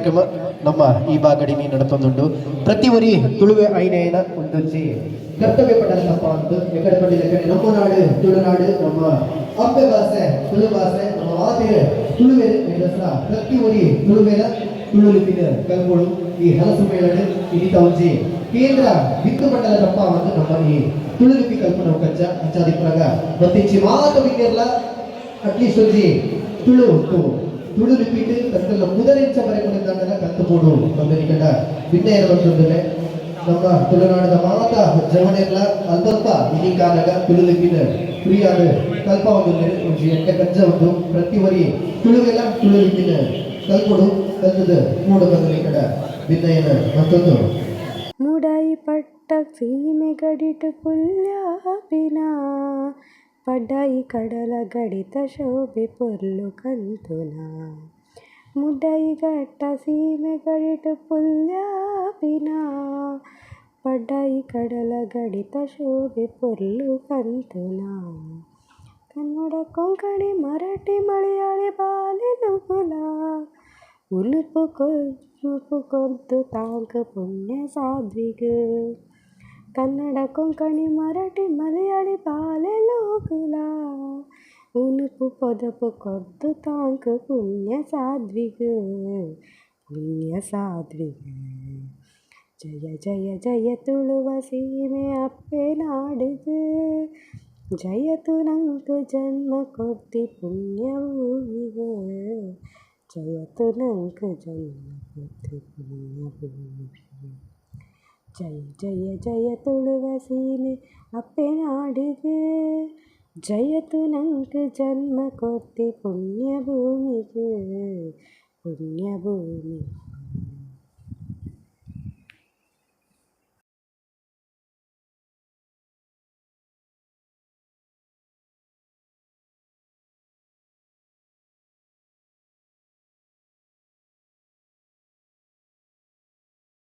ಕಾರ್ಯಕ್ರಮ ನಮ್ಮ ಈ ಬಾಗಡಿನಿ ನಡತೊಂದುಂಡು ಪ್ರತಿ ಒರಿ ತುಳುವೆ ಐನೇನ ಒಂದೊಂಜಿ ಕರ್ತವ್ಯ ಪಡಲಪ್ಪ ಅಂತ ಎಕಡೆ ಪಂಡಿದ ಕಡೆ ನಮ್ಮ ನಾಡು ತುಳುನಾಡು ನಮ್ಮ ಅಪ್ಪೆ ಭಾಷೆ ತುಳು ಭಾಷೆ ನಮ್ಮ ಮಾತಿನ ತುಳುವೆ ಪ್ರತಿ ಒರಿ ತುಳುವೆನ ತುಳು ಲಿಪಿನ ಕಲ್ಪೊಳು ಈ ಹಲಸು ಮೇಳನೆ ಇನಿತ ಒಂಜಿ ಕೇಂದ್ರ ವಿತ್ತು ಮಂಡಲದಪ್ಪ ಅಂತ ನಮ್ಮ ಈ ತುಳು ಲಿಪಿ ಕಲ್ಪನ ಕಚ್ಚ ಅಂಚಾದಿಪ್ರಾಗ ಬತ್ತಿಂಚಿ ಮಾತು ಬಿಟ್ಟಿರಲ್ಲ ಅಟ್ಲೀಸ್ಟ್ ಒಂಜಿ ತುಳು ಉಂಟು ತುಳು ಲಿಪಿಟ್ ತನ್ನ ಮುದರಿಂಚ ಬರೆಕೊಂಡಿದ್ದಾಗ ಕಲ್ತುಕೊಂಡು ಬಂದಿರಿಕಂಡ ಭಿನ್ನ ಬಂದಿದ್ದರೆ ನಮ್ಮ ತುಳುನಾಡಿನ ಮಾತ ಜವನೆಲ್ಲ ಅಲ್ಪ ಇಡೀ ಕಾಲಾಗ ತುಳು ಲಿಪಿನ ಫ್ರೀಯಾದ ಕಲ್ಪ ಒಂದು ಎಂಟ ಕಜ್ಜ ಉಂಟು ಪ್ರತಿ ವರಿ ತುಳುವೆಲ್ಲ ತುಳು ಲಿಪಿನ ಕಲ್ಪೊಡು ಕಲ್ತದ ಮೂಡ ಬಂದಿರಿಕಂಡ ಭಿನ್ನ ಮತ್ತೊಂದು ಮುಡಾಯಿ ಪಟ್ಟ ಸೀಮೆ ಗಡಿಟು ಪುಲ್ಯಾಪಿನ ಪಡ್ಡಾಯಿ ಕಡಲ ಗಡಿತ ಶೋಭೆ ಪೊರ್ಲು ಕಂತುನ ಮುಡ್ಡಾಯಿ ಗಟ್ಟ ಸೀಮೆ ಗಡಿಟು ಪುಲ್ಯಾಪಿನ ಪಡ್ಡಾಯಿ ಕಡಲ ಗಡಿತ ಶೋಭೆ ಪೊರ್ಲು ಕಂತುನ ಕನ್ನಡ ಕೊಂಕಣಿ ಮರಾಠಿ ಮಲಯಾಳಿ ಬಾಲಿನುಗುಲ ಉಲುಪು ಕೊರ್ದು ತಾಂಕ ಪುಣ್ಯ ಸಾಧ್ವಿಗೆ ಕನ್ನಡ ಕೊಂಕಣಿ ಮರಾಠಿ ಮಲಯಾಳಿ ಬಾಲೆಲೋಕುಲ ಉನುಪು ಪೊದಪು ಕೊರ್ದು ತಾಂಕ ಪುಣ್ಯ ಸಾಧ್ವಿಗೆ ಜಯ ಜಯ ಜಯ ತುಳುವ ಸೀಮೆ ಅಪ್ಪೆ ನಾಡಿಗೆ ಜಯತು ನಂಗೆ ಜನ್ಮ ಕೊಡ್ತಿ ಪುಣ್ಯ ಭೂಮಿಗೆ ಜಯತು ನಂಗೆ ಜನ್ಮ ಕೊಡ್ತಿ ಪುಣ್ಯ ಭೂಮಿಗೆ ಜಯ ಜಯ ಜಯ ತುಳುವ ಸೀಮೆ ಅಪ್ಪೆ ನಾಡಿಗೆ ಜಯತು ನಂಗೆ ಜನ್ಮ ಕೊಡ್ತಿ ಪುಣ್ಯ ಭೂಮಿಗೆ ಪುಣ್ಯ ಭೂಮಿ